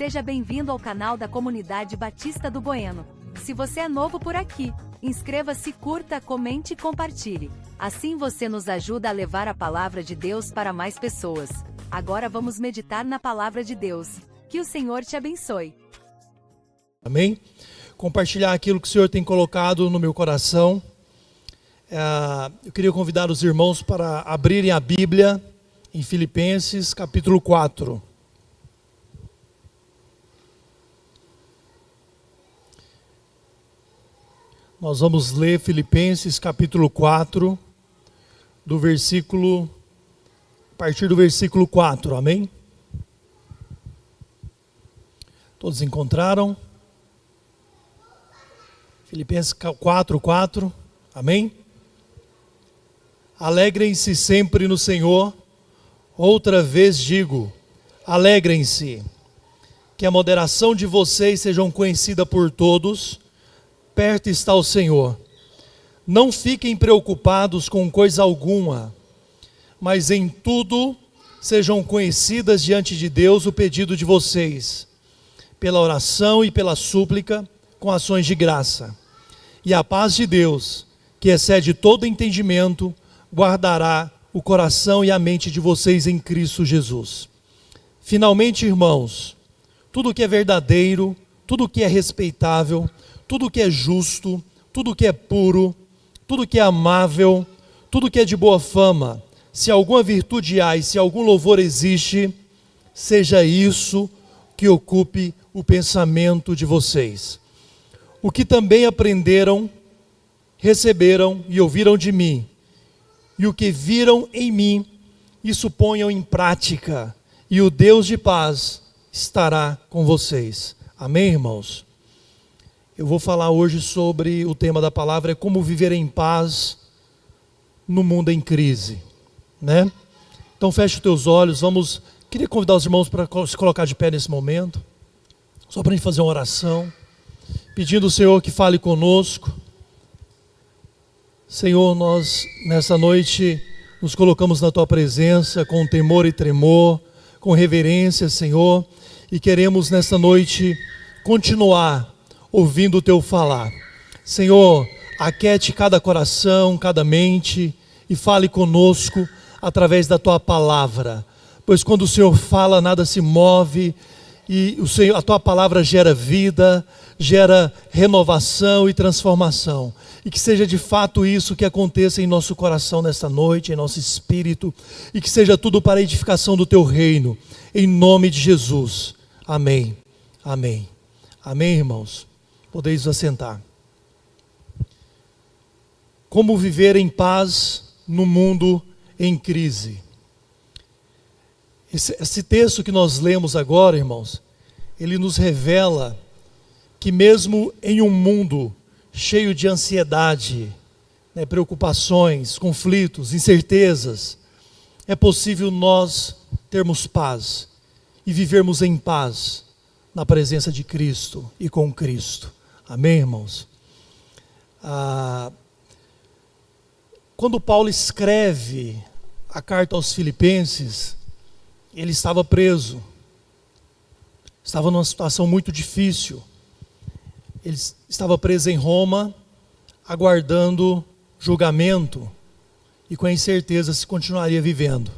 Seja bem-vindo ao canal da Comunidade Batista do Bueno. Se você é novo por aqui, inscreva-se, curta, comente e compartilhe. Assim você nos ajuda a levar a palavra de Deus para mais pessoas. Agora vamos meditar na palavra de Deus. Que o Senhor te abençoe. Amém? Compartilhar aquilo que o Senhor tem colocado no meu coração. Eu queria convidar os irmãos para abrirem a Bíblia em Filipenses capítulo 4. Nós vamos ler Filipenses capítulo 4, a partir do versículo 4, amém? Todos encontraram? Filipenses 4, amém? Alegrem-se sempre no Senhor. Outra vez digo, alegrem-se. Que a moderação de vocês seja conhecida por todos. Perto está o Senhor. Não fiquem preocupados com coisa alguma, mas em tudo sejam conhecidas diante de Deus o pedido de vocês, pela oração e pela súplica, com ações de graça. E a paz de Deus, que excede todo entendimento, guardará o coração e a mente de vocês em Cristo Jesus. Finalmente, irmãos, tudo que é verdadeiro, tudo que é respeitável, tudo que é justo, tudo que é puro, tudo que é amável, tudo que é de boa fama, se alguma virtude há e se algum louvor existe, seja isso que ocupe o pensamento de vocês. O que também aprenderam, receberam e ouviram de mim, e o que viram em mim, isso ponham em prática, e o Deus de paz estará com vocês. Amém, irmãos? Eu vou falar hoje sobre o tema da palavra, é como viver em paz no mundo em crise, né? Então feche os teus olhos, queria convidar os irmãos para se colocar de pé nesse momento, só para a gente fazer uma oração, pedindo ao Senhor que fale conosco. Senhor, nós nessa noite nos colocamos na Tua presença com temor e tremor, com reverência, Senhor, e queremos nessa noite continuar ouvindo o Teu falar. Senhor, aquete cada coração, cada mente e fale conosco através da Tua palavra, pois quando o Senhor fala nada se move e a Tua palavra gera vida, gera renovação e transformação. E que seja de fato isso que aconteça em nosso coração nesta noite, em nosso espírito, e que seja tudo para a edificação do Teu reino, em nome de Jesus. Amém. Amém. Amém, irmãos? Podeis assentar. Como viver em paz no mundo em crise? Esse texto que nós lemos agora, irmãos, ele nos revela que mesmo em um mundo cheio de ansiedade, preocupações, conflitos, incertezas, é possível nós termos paz e vivermos em paz na presença de Cristo e com Cristo. Amém, irmãos? Quando Paulo escreve a carta aos Filipenses, ele estava preso, estava numa situação muito difícil. Ele estava preso em Roma, aguardando julgamento e com a incerteza se continuaria vivendo.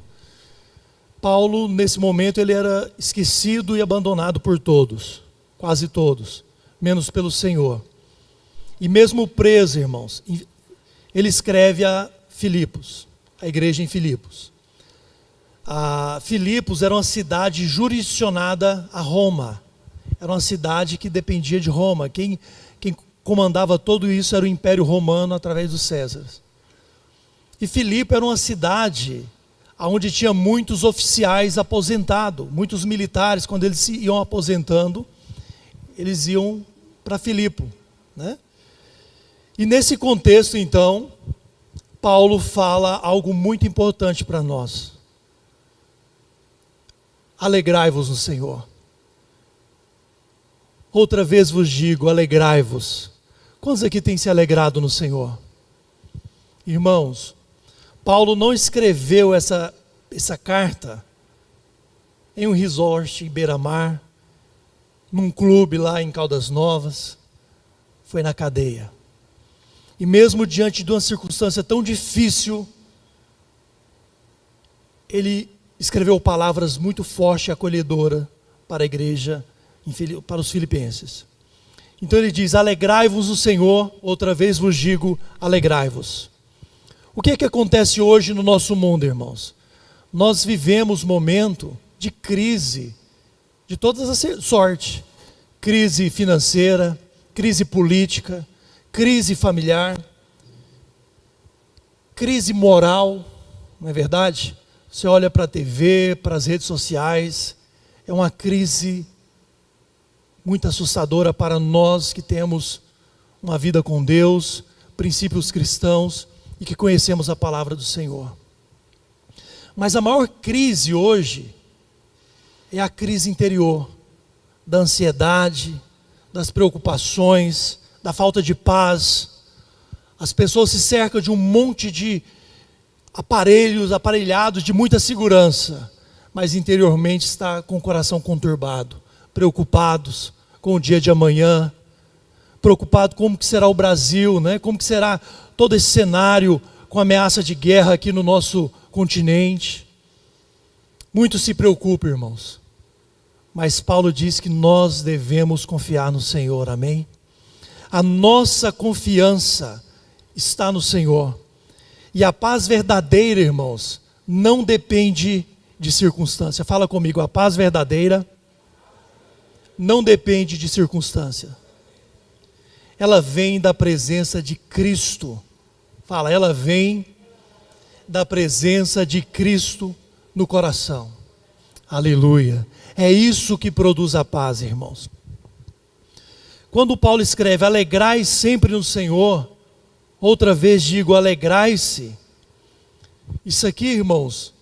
Paulo, nesse momento, ele era esquecido e abandonado por todos, quase todos, menos pelo Senhor. E mesmo preso, irmãos, ele escreve a Filipos, a igreja em Filipos. Filipos era uma cidade jurisdicionada a Roma. Era uma cidade que dependia de Roma. Quem comandava tudo isso era o Império Romano através dos Césares. E Filipe era uma cidade onde tinha muitos oficiais aposentados, muitos militares. Quando eles se iam aposentando, eles iam para Filipe, né? E nesse contexto, então, Paulo fala algo muito importante para nós. Alegrai-vos no Senhor. Outra vez vos digo, alegrai-vos. Quantos aqui têm se alegrado no Senhor? Irmãos, Paulo não escreveu essa carta em um resort em beira-mar, num clube lá em Caldas Novas, foi na cadeia. E mesmo diante de uma circunstância tão difícil, ele escreveu palavras muito fortes e acolhedoras para a igreja, para os filipenses. Então ele diz: alegrai-vos no Senhor, outra vez vos digo, alegrai-vos. O que é que acontece hoje no nosso mundo, irmãos? Nós vivemos momento de crise, de todas as sortes. Crise financeira, crise política, crise familiar, crise moral, não é verdade? Você olha para a TV, para as redes sociais, é uma crise muito assustadora para nós que temos uma vida com Deus, princípios cristãos e que conhecemos a palavra do Senhor. Mas a maior crise hoje é a crise interior, da ansiedade, das preocupações, da falta de paz. As pessoas se cercam de um monte de aparelhados de muita segurança, mas interiormente está com o coração conturbado, preocupados com o dia de amanhã, preocupado como que será o Brasil, né? Como que será todo esse cenário com ameaça de guerra aqui no nosso continente. Muito se preocupa, irmãos, mas Paulo diz que nós devemos confiar no Senhor, amém? A nossa confiança está no Senhor. E a paz verdadeira, irmãos, não depende de circunstância. Fala comigo, a paz verdadeira não depende de circunstância. Ela vem da presença de Cristo. Fala, ela vem da presença de Cristo no coração. Aleluia. É isso que produz a paz, irmãos. Quando Paulo escreve, alegrai sempre no Senhor, outra vez digo, alegrai-se. Isso aqui, irmãos,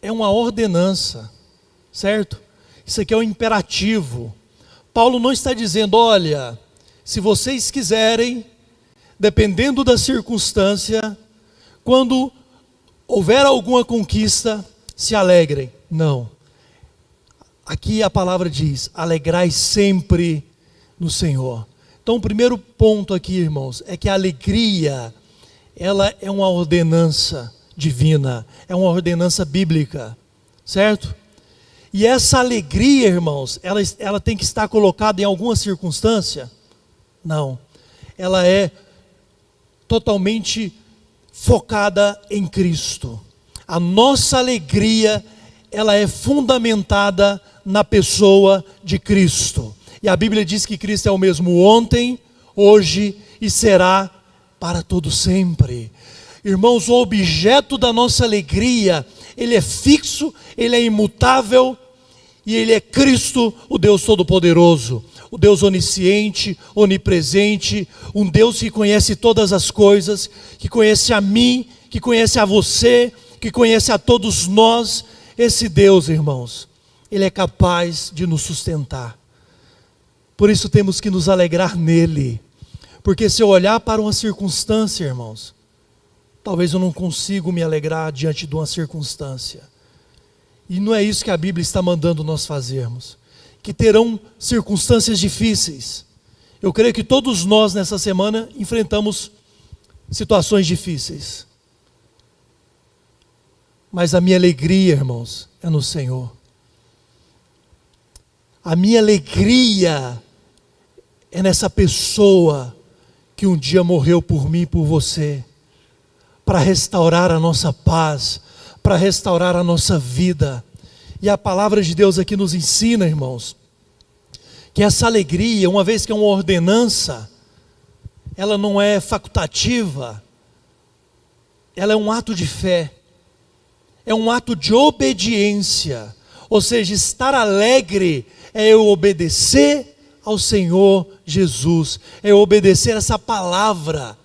é uma ordenança, certo? Isso aqui é um imperativo. Paulo não está dizendo, olha, se vocês quiserem, dependendo da circunstância, quando houver alguma conquista, se alegrem. Não. Aqui a palavra diz, alegrai sempre no Senhor. Então o primeiro ponto aqui, irmãos, é que a alegria, ela é uma ordenança divina, é uma ordenança bíblica, certo? E essa alegria, irmãos, ela tem que estar colocada em alguma circunstância? Não, ela é totalmente focada em Cristo. A nossa alegria, ela é fundamentada na pessoa de Cristo. E a Bíblia diz que Cristo é o mesmo ontem, hoje e será para todo sempre. Irmãos, o objeto da nossa alegria, ele é fixo, ele é imutável e ele é Cristo, o Deus Todo-Poderoso, o Deus onisciente, onipresente, um Deus que conhece todas as coisas, que conhece a mim, que conhece a você, que conhece a todos nós. Esse Deus, irmãos, ele é capaz de nos sustentar. Por isso temos que nos alegrar nele. Porque se eu olhar para uma circunstância, irmãos, talvez eu não consiga me alegrar diante de uma circunstância. E não é isso que a Bíblia está mandando nós fazermos. Que terão circunstâncias difíceis. Eu creio que todos nós nessa semana enfrentamos situações difíceis. Mas a minha alegria, irmãos, é no Senhor. A minha alegria é nessa pessoa que um dia morreu por mim e por você, para restaurar a nossa paz, para restaurar a nossa vida. E a palavra de Deus aqui nos ensina, irmãos, que essa alegria, uma vez que é uma ordenança, ela não é facultativa, ela é um ato de fé, é um ato de obediência. Ou seja, estar alegre é eu obedecer ao Senhor Jesus, é obedecer essa palavra,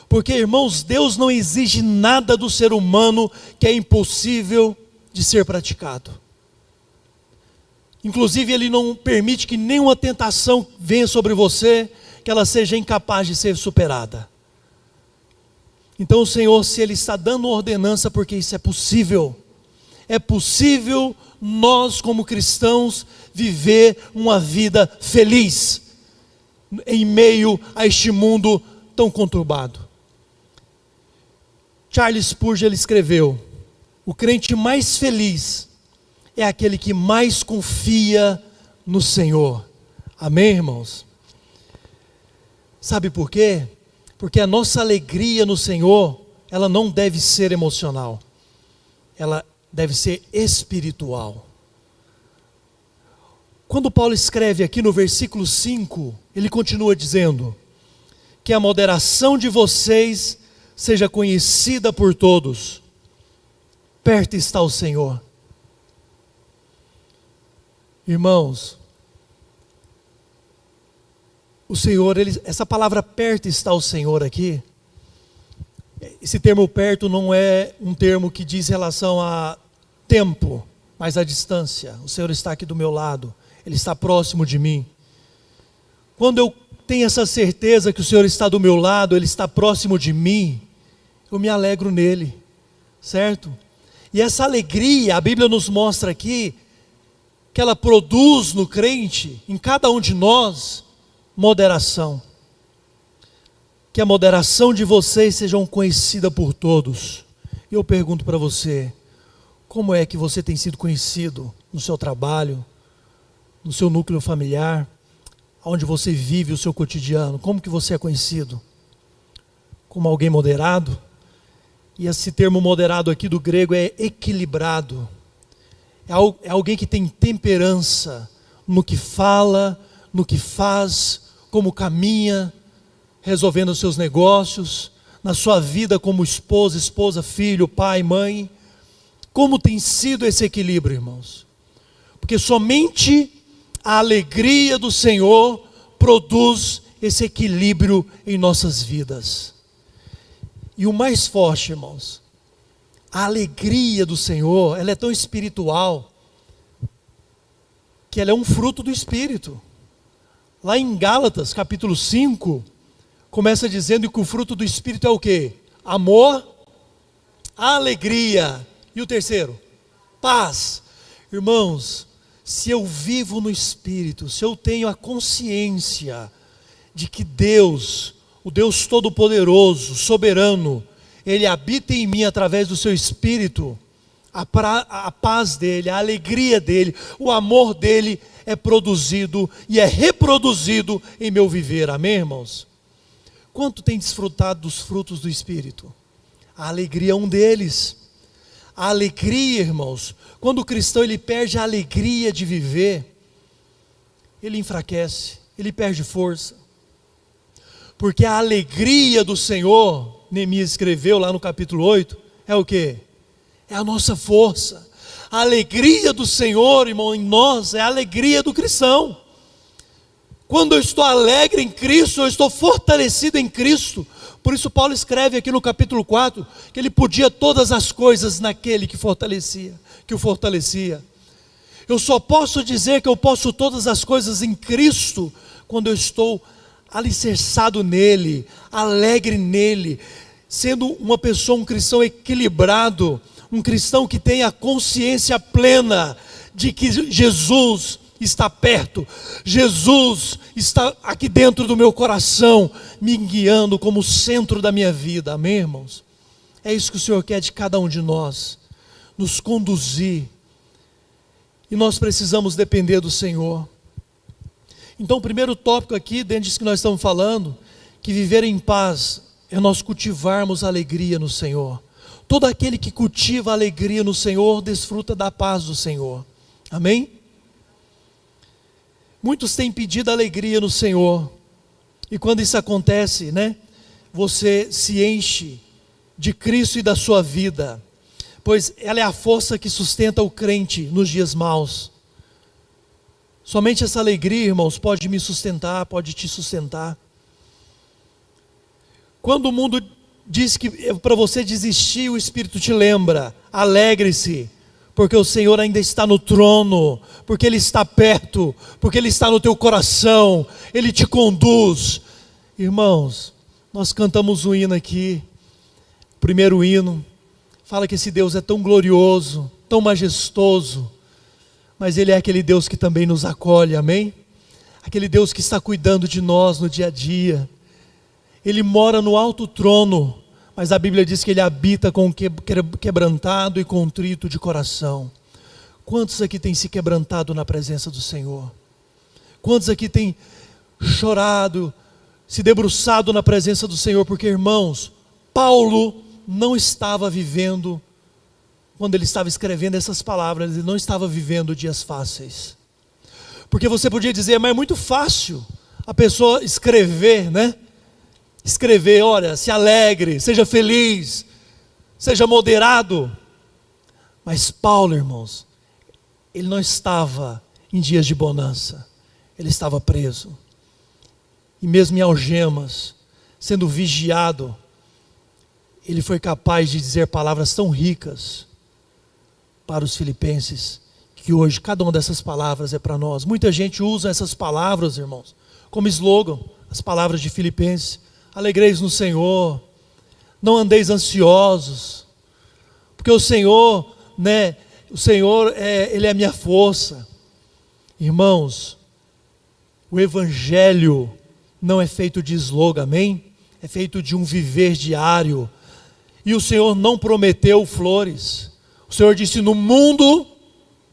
porque, irmãos, Deus não exige nada do ser humano que é impossível de ser praticado. Inclusive, Ele não permite que nenhuma tentação venha sobre você, que ela seja incapaz de ser superada. Então o Senhor, se Ele está dando ordenança, porque isso é possível, é possível nós, como cristãos, viver uma vida feliz em meio a este mundo tão conturbado. Charles Spurgeon, ele escreveu: o crente mais feliz é aquele que mais confia no Senhor. Amém, irmãos? Sabe por quê? Porque a nossa alegria no Senhor, ela não deve ser emocional, ela deve ser espiritual. Quando Paulo escreve aqui no versículo 5, ele continua dizendo: que a moderação de vocês seja conhecida por todos, perto está o Senhor. Irmãos, o Senhor, essa palavra perto está o Senhor aqui, esse termo perto não é um termo que diz relação a tempo, mas a distância. O Senhor está aqui do meu lado, Ele está próximo de mim. Quando eu tenho essa certeza que o Senhor está do meu lado, Ele está próximo de mim, eu me alegro nele, certo? E essa alegria, a Bíblia nos mostra aqui, que ela produz no crente, em cada um de nós, moderação. Que a moderação de vocês seja conhecida por todos. E eu pergunto para você, como é que você tem sido conhecido no seu trabalho, no seu núcleo familiar, onde você vive o seu cotidiano? Como que você é conhecido? Como alguém moderado? E esse termo moderado aqui do grego é equilibrado. É alguém que tem temperança no que fala, no que faz, como caminha, resolvendo os seus negócios, na sua vida como esposa, filho, pai, mãe. Como tem sido esse equilíbrio, irmãos? Porque somente a alegria do Senhor produz esse equilíbrio em nossas vidas. E o mais forte, irmãos, a alegria do Senhor, ela é tão espiritual, que ela é um fruto do Espírito. Lá em Gálatas, capítulo 5, começa dizendo que o fruto do Espírito é o quê? Amor, alegria. E o terceiro? Paz. Irmãos, se eu vivo no Espírito, se eu tenho a consciência de que Deus, o Deus Todo-Poderoso, soberano, Ele habita em mim através do seu Espírito, a paz dEle, a alegria dEle, o amor dEle é produzido e é reproduzido em meu viver. Amém, irmãos? Quanto tem desfrutado dos frutos do Espírito? A alegria é um deles. A alegria, irmãos, quando o cristão ele perde a alegria de viver, ele enfraquece, ele perde força. Porque a alegria do Senhor, Neemias escreveu lá no capítulo 8, é o quê? É a nossa força. A alegria do Senhor, irmão, em nós, é a alegria do cristão. Quando eu estou alegre em Cristo, eu estou fortalecido em Cristo. Por isso Paulo escreve aqui no capítulo 4, que ele podia todas as coisas naquele que o fortalecia. Eu só posso dizer que eu posso todas as coisas em Cristo, quando eu estou alicerçado nele, alegre nele, sendo uma pessoa, um cristão equilibrado, um cristão que tem a consciência plena de que Jesus está perto, Jesus está aqui dentro do meu coração, me guiando como centro da minha vida. Amém, irmãos? É isso que o Senhor quer de cada um de nós, nos conduzir, e nós precisamos depender do Senhor. Então o primeiro tópico aqui, dentro disso que nós estamos falando, que viver em paz é nós cultivarmos a alegria no Senhor. Todo aquele que cultiva a alegria no Senhor, desfruta da paz do Senhor. Amém? Muitos têm pedido alegria no Senhor, e quando isso acontece, você se enche de Cristo e da sua vida, pois ela é a força que sustenta o crente nos dias maus. Somente essa alegria, irmãos, pode me sustentar, pode te sustentar. Quando o mundo diz que para você desistir, o Espírito te lembra: alegre-se, porque o Senhor ainda está no trono, porque Ele está perto, porque Ele está no teu coração, Ele te conduz. Irmãos, nós cantamos um hino aqui, o primeiro hino, fala que esse Deus é tão glorioso, tão majestoso, mas Ele é aquele Deus que também nos acolhe, amém? Aquele Deus que está cuidando de nós no dia a dia. Ele mora no alto trono, mas a Bíblia diz que Ele habita com o quebrantado e contrito de coração. Quantos aqui têm se quebrantado na presença do Senhor? Quantos aqui têm chorado, se debruçado na presença do Senhor? Porque, irmãos, Paulo não estava vivendo, quando ele estava escrevendo essas palavras, ele não estava vivendo dias fáceis. Porque você podia dizer, mas é muito fácil a pessoa escrever, né? Escrever, olha, se alegre, seja feliz, seja moderado. Mas Paulo, irmãos, ele não estava em dias de bonança, ele estava preso. E mesmo em algemas, sendo vigiado, ele foi capaz de dizer palavras tão ricas para os filipenses, que hoje cada uma dessas palavras é para nós. Muita gente usa essas palavras, irmãos, como slogan, as palavras de Filipenses. Alegreis no Senhor, não andeis ansiosos, porque o Senhor, né, Ele é a minha força. Irmãos, o Evangelho não é feito de slogan, amém? É feito de um viver diário. E o Senhor não prometeu flores. O Senhor disse, no mundo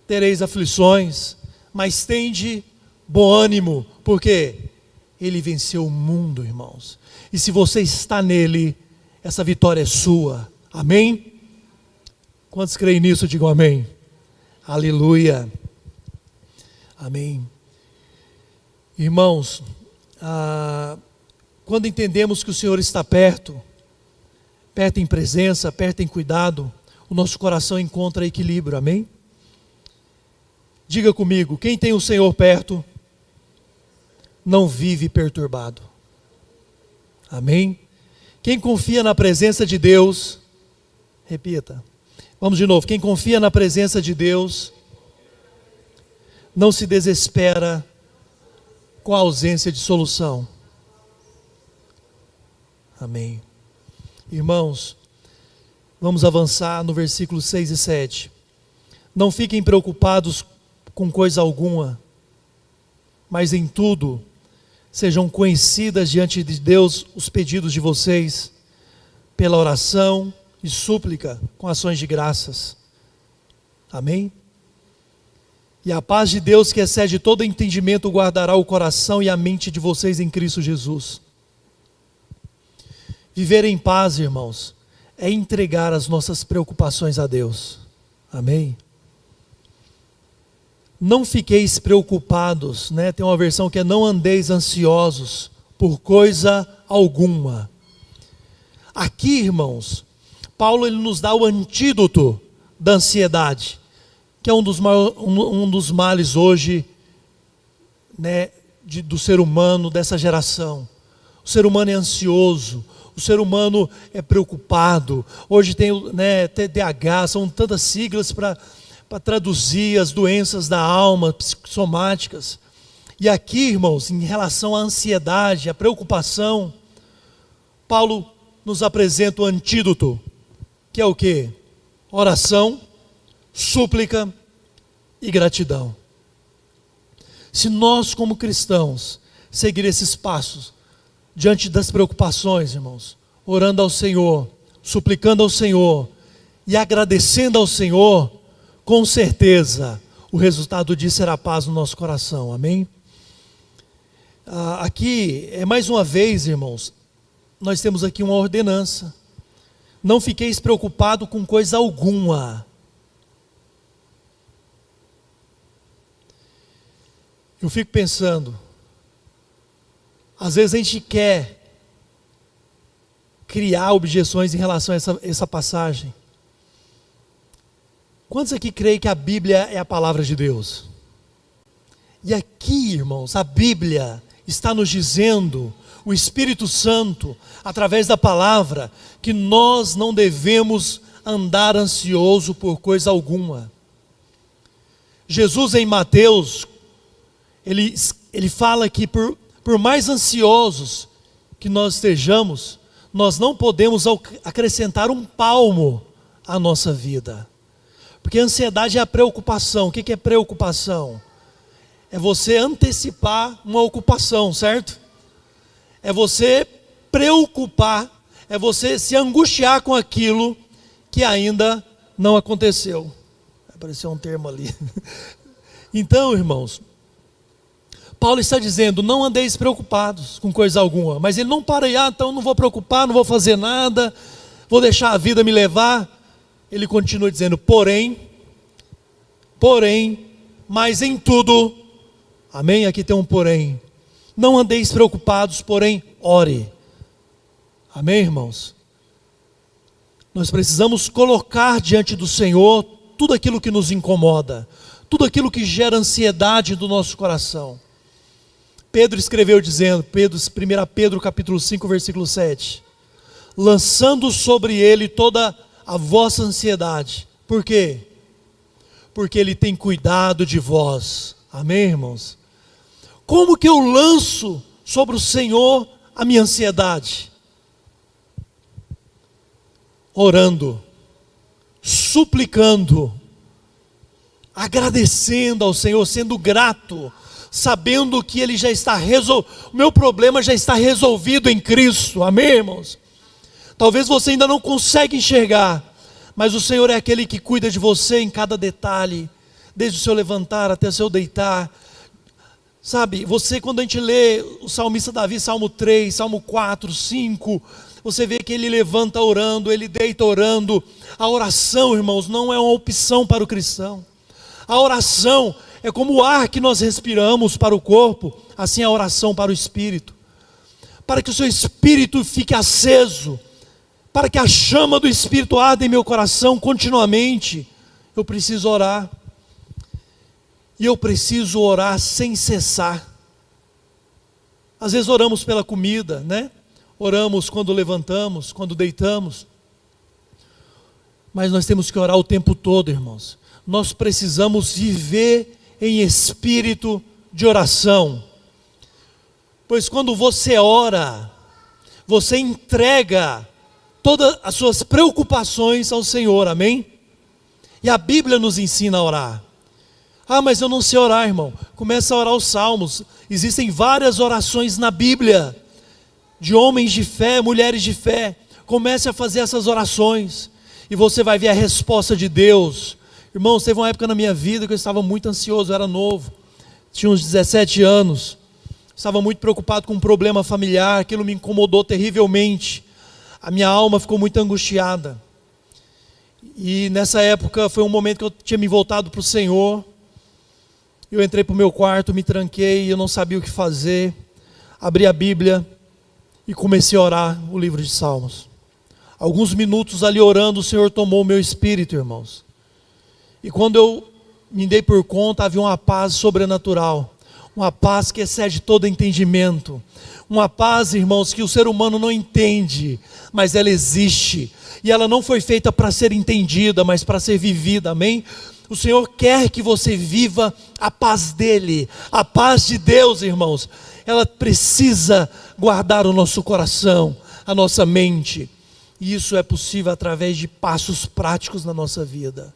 tereis aflições, mas tende bom ânimo, porque Ele venceu o mundo, irmãos. E se você está nele, essa vitória é sua, amém? Quantos creem nisso, digam amém. Aleluia, amém. Irmãos, quando entendemos que o Senhor está perto em presença, perto em cuidado, o nosso coração encontra equilíbrio, amém? Diga comigo, quem tem o Senhor perto, não vive perturbado, amém? Quem confia na presença de Deus, repita, vamos de novo, quem confia na presença de Deus, não se desespera com a ausência de solução, amém? Irmãos, vamos avançar no versículo 6 e 7. Não fiquem preocupados com coisa alguma, mas em tudo, sejam conhecidas diante de Deus os pedidos de vocês, pela oração e súplica, com ações de graças. Amém? E a paz de Deus, que excede todo entendimento, guardará o coração e a mente de vocês em Cristo Jesus. Viver em paz, irmãos, é entregar as nossas preocupações a Deus. Amém? Não fiqueis preocupados, né? Tem uma versão que é não andeis ansiosos por coisa alguma. Aqui, irmãos, Paulo ele nos dá o antídoto da ansiedade, que é um dos males hoje, né, do ser humano, dessa geração. O ser humano é ansioso, o ser humano é preocupado. Hoje tem, né, TDAH, são tantas siglas para traduzir as doenças da alma, psicossomáticas. E aqui, irmãos, em relação à ansiedade, à preocupação, Paulo nos apresenta o antídoto, que é o quê? Oração, súplica e gratidão. Se nós, como cristãos, seguir esses passos, diante das preocupações, irmãos, orando ao Senhor, suplicando ao Senhor e agradecendo ao Senhor, com certeza, o resultado disso será paz no nosso coração, amém? Aqui, mais uma vez, irmãos, nós temos aqui uma ordenança. Não fiqueis preocupados com coisa alguma. Eu fico pensando, às vezes a gente quer criar objeções em relação a essa passagem. Quantos aqui creem que a Bíblia é a palavra de Deus? E aqui, irmãos, a Bíblia está nos dizendo, o Espírito Santo, através da palavra, que nós não devemos andar ansioso por coisa alguma. Jesus em Mateus, ele fala que por mais ansiosos que nós estejamos, nós não podemos acrescentar um palmo à nossa vida. Porque a ansiedade é a preocupação. O que é preocupação? É você antecipar uma ocupação, certo? É você preocupar, é você se angustiar com aquilo que ainda não aconteceu. Apareceu um termo ali. Então, irmãos, Paulo está dizendo, não andeis preocupados com coisa alguma. Mas ele não para aí, então não vou preocupar, não vou fazer nada, vou deixar a vida me levar. Ele continua dizendo, porém, mas em tudo, amém? Aqui tem um porém. Não andeis preocupados, porém, ore. Amém, irmãos? Nós precisamos colocar diante do Senhor tudo aquilo que nos incomoda, tudo aquilo que gera ansiedade do nosso coração. Pedro escreveu dizendo, 1 Pedro capítulo 5, versículo 7, lançando sobre ele toda a vossa ansiedade. Por quê? Porque ele tem cuidado de vós. Amém, irmãos? Como que eu lanço sobre o Senhor a minha ansiedade? Orando, suplicando, agradecendo ao Senhor, sendo grato, sabendo que Ele já está o meu problema já está resolvido em Cristo. Amém, irmãos? Talvez você ainda não consiga enxergar, mas o Senhor é aquele que cuida de você em cada detalhe, desde o seu levantar até o seu deitar. Sabe, quando a gente lê o salmista Davi, Salmo 3, Salmo 4, 5, você vê que ele levanta orando, ele deita orando. A oração, irmãos, não é uma opção para o cristão. A oração é como o ar que nós respiramos para o corpo, assim é a oração para o espírito. Para que o seu espírito fique aceso, para que a chama do espírito arda em meu coração continuamente, eu preciso orar. E eu preciso orar sem cessar. Às vezes oramos pela comida, né? Oramos quando levantamos, quando deitamos. Mas nós temos que orar o tempo todo, irmãos. Nós precisamos viver em espírito de oração. Pois quando você ora, você entrega todas as suas preocupações ao Senhor, amém? E a Bíblia nos ensina a orar. Mas eu não sei orar, irmão. Começa a orar os salmos. Existem várias orações na Bíblia, de homens de fé, mulheres de fé. Comece a fazer essas orações, e você vai ver a resposta de Deus. Irmãos, teve uma época na minha vida que eu estava muito ansioso, eu era novo, tinha uns 17 anos, estava muito preocupado com um problema familiar, aquilo me incomodou terrivelmente, a minha alma ficou muito angustiada, e nessa época foi um momento que eu tinha me voltado para o Senhor. Eu entrei para o meu quarto, me tranquei, eu não sabia o que fazer, abri a Bíblia e comecei a orar o livro de Salmos. Alguns minutos ali orando, o Senhor tomou o meu espírito, irmãos. E quando eu me dei por conta, havia uma paz sobrenatural, uma paz que excede todo entendimento, uma paz, irmãos, que o ser humano não entende, mas ela existe, e ela não foi feita para ser entendida, mas para ser vivida, amém? O Senhor quer que você viva a paz dEle, a paz de Deus, irmãos. Ela precisa guardar o nosso coração, a nossa mente. E isso é possível através de passos práticos na nossa vida.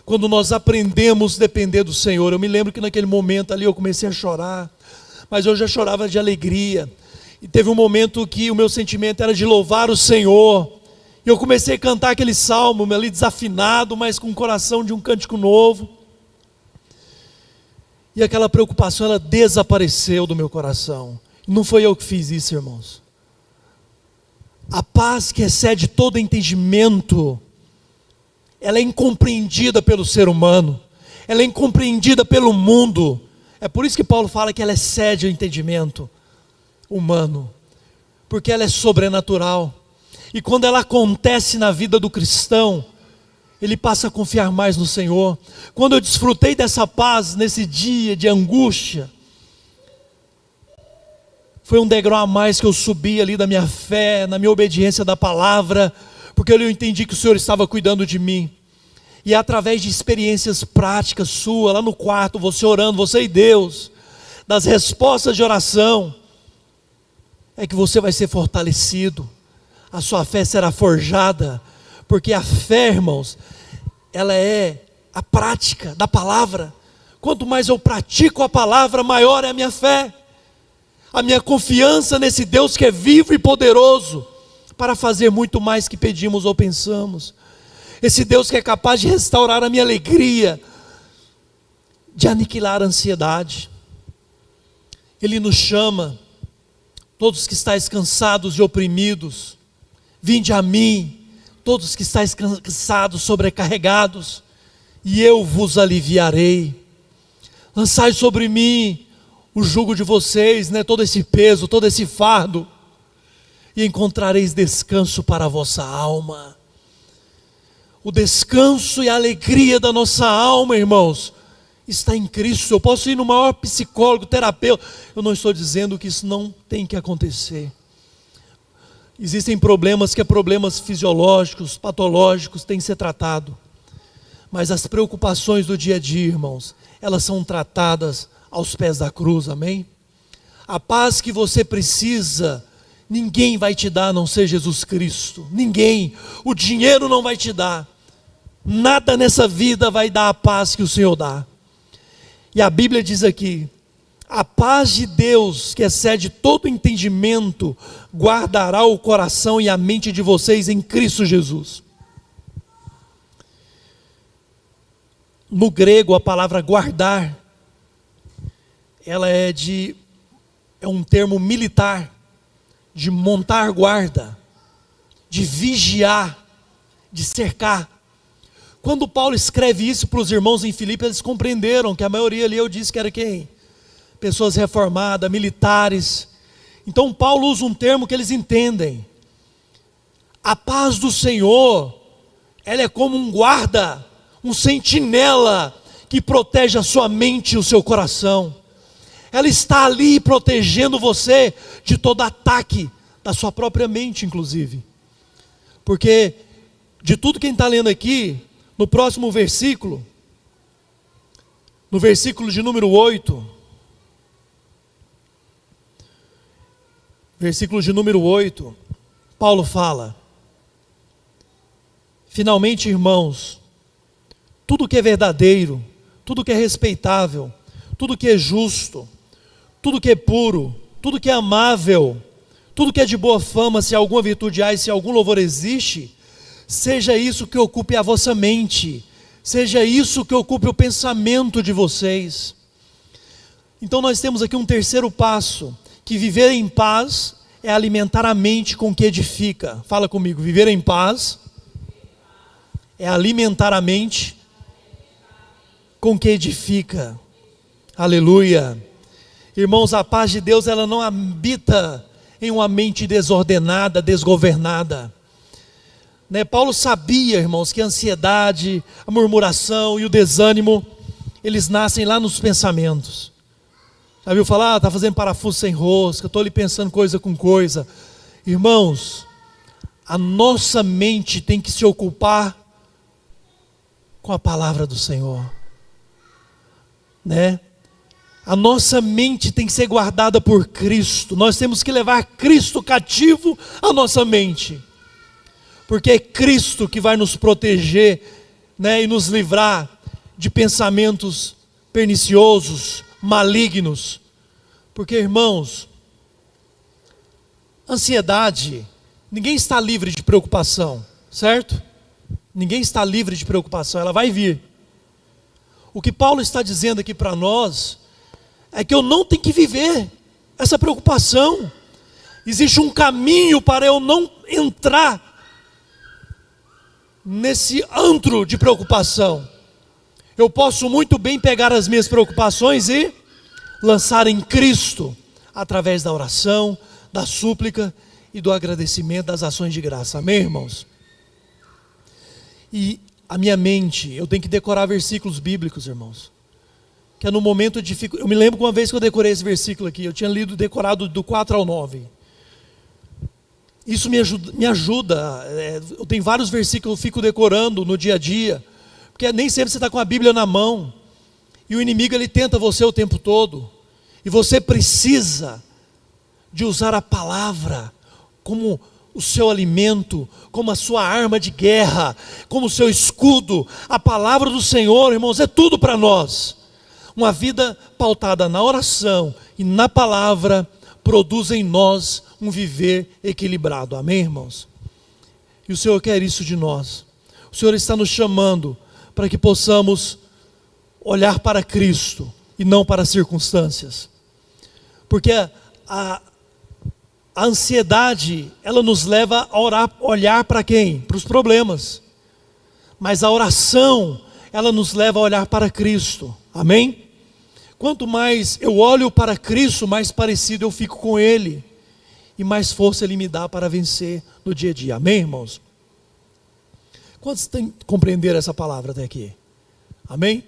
Quando nós aprendemos a depender do Senhor, eu me lembro que naquele momento ali eu comecei a chorar, mas eu já chorava de alegria. E teve um momento que o meu sentimento era de louvar o Senhor. E eu comecei a cantar aquele salmo ali desafinado, mas com o coração de um cântico novo. E aquela preocupação, ela desapareceu do meu coração. Não foi eu que fiz isso, irmãos. A paz que excede todo entendimento, ela é incompreendida pelo ser humano, ela é incompreendida pelo mundo. É por isso que Paulo fala que ela excede o entendimento humano, porque ela é sobrenatural. E quando ela acontece na vida do cristão, ele passa a confiar mais no Senhor. Quando eu desfrutei dessa paz nesse dia de angústia, foi um degrau a mais que eu subi ali da minha fé, na minha obediência da palavra, porque eu entendi que o Senhor estava cuidando de mim. E através de experiências práticas suas, lá no quarto, você orando, você e Deus, das respostas de oração, é que você vai ser fortalecido. A sua fé será forjada, porque a fé, irmãos, ela é a prática da palavra. Quanto mais eu pratico a palavra, maior é a minha fé. A minha confiança nesse Deus que é vivo e poderoso para fazer muito mais que pedimos ou pensamos. Esse Deus que é capaz de restaurar a minha alegria, de aniquilar a ansiedade. Ele nos chama, todos que estáis cansados e oprimidos, vinde a mim, todos que estáis cansados, sobrecarregados, e eu vos aliviarei. Lançai sobre mim o jugo de vocês, todo esse peso, todo esse fardo, e encontrareis descanso para a vossa alma. O descanso e a alegria da nossa alma, irmãos, está em Cristo. Eu posso ir no maior psicólogo, terapeuta, eu não estou dizendo que isso não tem que acontecer. Existem problemas que problemas fisiológicos, patológicos, têm que ser tratados. Mas as preocupações do dia a dia, irmãos, elas são tratadas aos pés da cruz, amém? A paz que você precisa, ninguém vai te dar a não ser Jesus Cristo. Ninguém. O dinheiro não vai te dar. Nada nessa vida vai dar a paz que o Senhor dá. E a Bíblia diz aqui: a paz de Deus, que excede todo entendimento, guardará o coração e a mente de vocês em Cristo Jesus. No grego, a palavra guardar, ela é um termo militar, de montar guarda, de vigiar, de cercar. Quando Paulo escreve isso para os irmãos em Filipe, eles compreenderam que a maioria ali, eu disse que era quem? Pessoas reformadas, militares. Então Paulo usa um termo que eles entendem. A paz do Senhor, ela é como um guarda, um sentinela que protege a sua mente e o seu coração. Ela está ali protegendo você de todo ataque da sua própria mente, inclusive. Porque de tudo quem está lendo aqui, no próximo versículo, no versículo de número 8, versículo de número 8, Paulo fala: finalmente, irmãos, tudo que é verdadeiro, tudo que é respeitável, tudo que é justo, tudo que é puro, tudo que é amável, tudo que é de boa fama, se alguma virtude há e se algum louvor existe, seja isso que ocupe a vossa mente, seja isso que ocupe o pensamento de vocês. Então nós temos aqui um terceiro passo, que viver em paz é alimentar a mente com o que edifica. Fala comigo: viver em paz é alimentar a mente com o que edifica. Aleluia. Irmãos, a paz de Deus, ela não habita em uma mente desordenada, desgovernada. Paulo sabia, irmãos, que a ansiedade, a murmuração e o desânimo, eles nascem lá nos pensamentos. Já viu falar? Está fazendo parafuso sem rosca, estou ali pensando coisa com coisa. Irmãos, a nossa mente tem que se ocupar com a palavra do Senhor. A nossa mente tem que ser guardada por Cristo. Nós temos que levar Cristo cativo à nossa mente. Porque é Cristo que vai nos proteger, e nos livrar de pensamentos perniciosos, malignos. Porque, irmãos, ansiedade, ninguém está livre de preocupação, certo? Ninguém está livre de preocupação, ela vai vir. O que Paulo está dizendo aqui para nós é que eu não tenho que viver essa preocupação. Existe um caminho para eu não entrar nesse antro de preocupação. Eu posso muito bem pegar as minhas preocupações e lançar em Cristo, através da oração, da súplica e do agradecimento, das ações de graça. Amém, irmãos? E a minha mente, eu tenho que decorar versículos bíblicos, irmãos. Que é no momento de eu me lembro que uma vez que eu decorei esse versículo aqui, eu tinha decorado do 4 ao 9. Isso me ajuda. Eu tenho vários versículos que eu fico decorando no dia a dia. Porque nem sempre você está com a Bíblia na mão. E o inimigo, ele tenta você o tempo todo. E você precisa de usar a palavra como o seu alimento, como a sua arma de guerra, como o seu escudo. A palavra do Senhor, irmãos, é tudo para nós. Uma vida pautada na oração e na palavra produz em nós um viver equilibrado. Amém, irmãos? E o Senhor quer isso de nós. O Senhor está nos chamando para que possamos olhar para Cristo e não para as circunstâncias. Porque a ansiedade, ela nos leva a olhar para quem? Para os problemas. Mas a oração, ela nos leva a olhar para Cristo. Amém? Quanto mais eu olho para Cristo, mais parecido eu fico com Ele. E mais força Ele me dá para vencer no dia a dia. Amém, irmãos? Quantos têm compreendido essa palavra até aqui? Amém?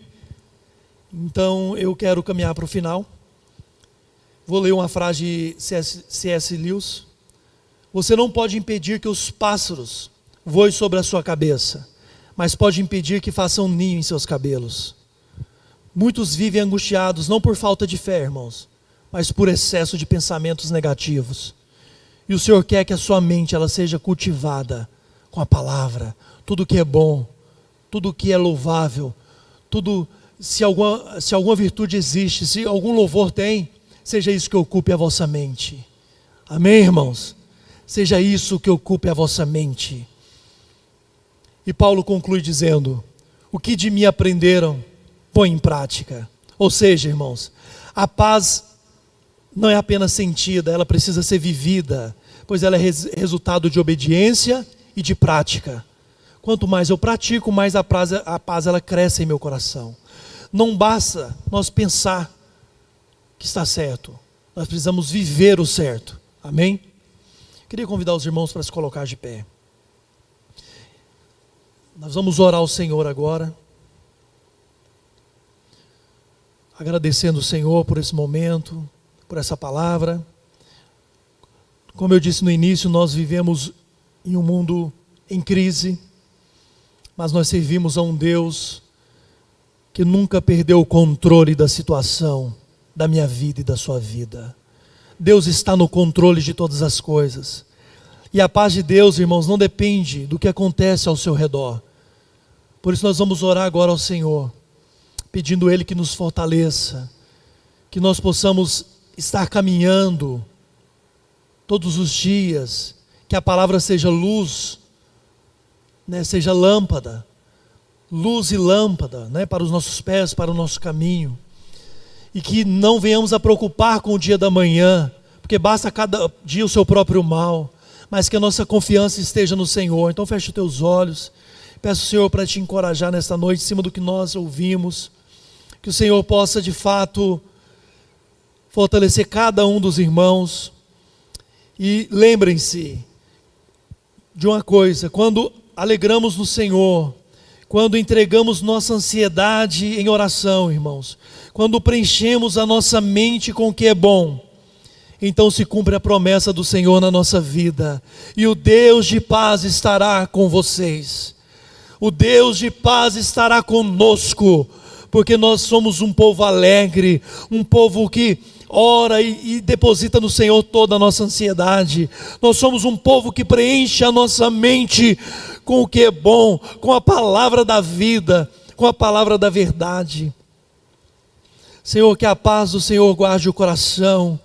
Então eu quero caminhar para o final. Vou ler uma frase de C.S. Lewis. Você não pode impedir que os pássaros voem sobre a sua cabeça, mas pode impedir que façam ninho em seus cabelos. Muitos vivem angustiados não por falta de fé, irmãos, mas por excesso de pensamentos negativos. E o Senhor quer que a sua mente ela seja cultivada com a palavra. Tudo que é bom, tudo que é louvável, tudo, se alguma virtude existe, se algum louvor tem, seja isso que ocupe a vossa mente. Amém, irmãos? Seja isso que ocupe a vossa mente. E Paulo conclui dizendo: o que de mim aprenderam, põe em prática. Ou seja, irmãos, a paz não é apenas sentida, ela precisa ser vivida, pois ela é resultado de obediência e de prática. Quanto mais eu pratico, mais a paz ela cresce em meu coração. Não basta nós pensar que está certo, nós precisamos viver o certo. Amém? Queria convidar os irmãos para se colocar de pé. Nós vamos orar ao Senhor agora, agradecendo o Senhor por esse momento, por essa palavra. Como eu disse no início, nós vivemos em um mundo em crise, mas nós servimos a um Deus que nunca perdeu o controle da situação, da minha vida e da sua vida. Deus está no controle de todas as coisas. E a paz de Deus, irmãos, não depende do que acontece ao seu redor. Por isso nós vamos orar agora ao Senhor, pedindo Ele que nos fortaleça, que nós possamos estar caminhando todos os dias, que a palavra seja luz, seja lâmpada, luz e lâmpada, para os nossos pés, para o nosso caminho. E que não venhamos a preocupar com o dia da manhã, porque basta cada dia o seu próprio mal, mas que a nossa confiança esteja no Senhor. Então feche os teus olhos, peço ao Senhor para te encorajar nesta noite, em cima do que nós ouvimos, que o Senhor possa de fato fortalecer cada um dos irmãos. E lembrem-se de uma coisa: quando alegramos no Senhor, quando entregamos nossa ansiedade em oração, irmãos, quando preenchemos a nossa mente com o que é bom, então se cumpre a promessa do Senhor na nossa vida, e o Deus de paz estará com vocês. O Deus de paz estará conosco, porque nós somos um povo alegre, um povo que ora e deposita no Senhor toda a nossa ansiedade. Nós somos um povo que preenche a nossa mente com o que é bom, com a palavra da vida, com a palavra da verdade. Senhor, que a paz do Senhor guarde o coração,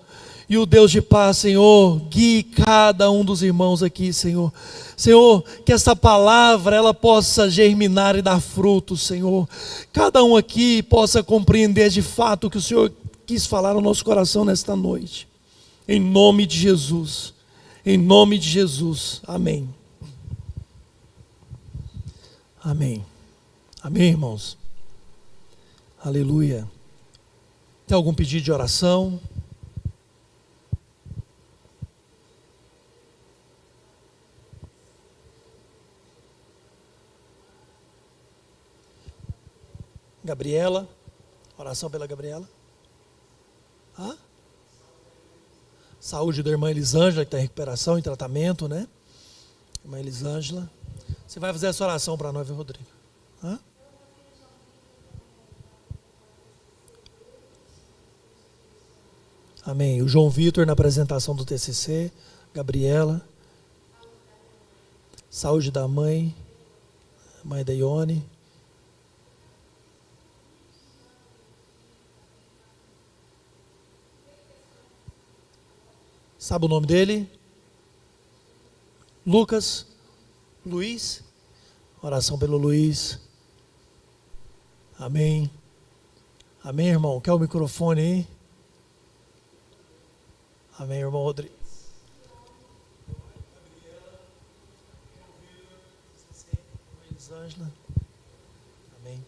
e o Deus de paz, Senhor, guie cada um dos irmãos aqui, Senhor. Senhor, que essa palavra ela possa germinar e dar frutos, Senhor. Cada um aqui possa compreender de fato o que o Senhor quis falar no nosso coração nesta noite. Em nome de Jesus. Em nome de Jesus. Amém. Amém. Amém, irmãos. Aleluia. Tem algum pedido de oração? Gabriela, oração pela Gabriela. Saúde da irmã Elisângela, que está em recuperação, em tratamento, né? Irmã Elisângela. Você vai fazer essa oração para nós, viu, Rodrigo? Amém. O João Vitor na apresentação do TCC. Gabriela. Saúde da mãe da Ione. Sabe o nome dele? Lucas, Luiz. Oração pelo Luiz. Amém. Amém, irmão. Quer o microfone aí? Amém, irmão Rodrigo. Elisângela. Amém.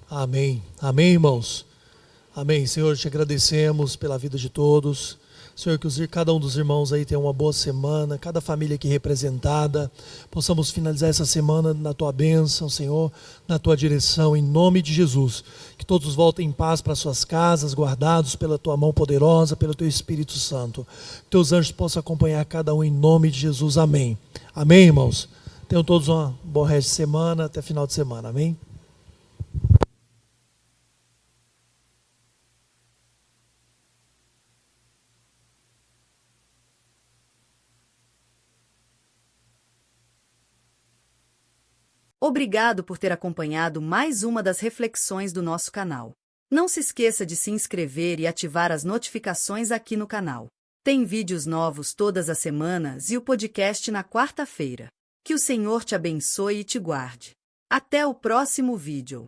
Amém. Amém, irmãos. Amém. Senhor, te agradecemos pela vida de todos. Senhor, que cada um dos irmãos aí tenha uma boa semana, cada família aqui representada, possamos finalizar essa semana na tua bênção, Senhor, na tua direção, em nome de Jesus. Que todos voltem em paz para suas casas, guardados pela tua mão poderosa, pelo teu Espírito Santo. Que teus anjos possam acompanhar cada um em nome de Jesus. Amém. Amém, irmãos. Tenham todos uma boa resto de semana, até final de semana. Amém. Obrigado por ter acompanhado mais uma das reflexões do nosso canal. Não se esqueça de se inscrever e ativar as notificações aqui no canal. Tem vídeos novos todas as semanas e o podcast na quarta-feira. Que o Senhor te abençoe e te guarde. Até o próximo vídeo.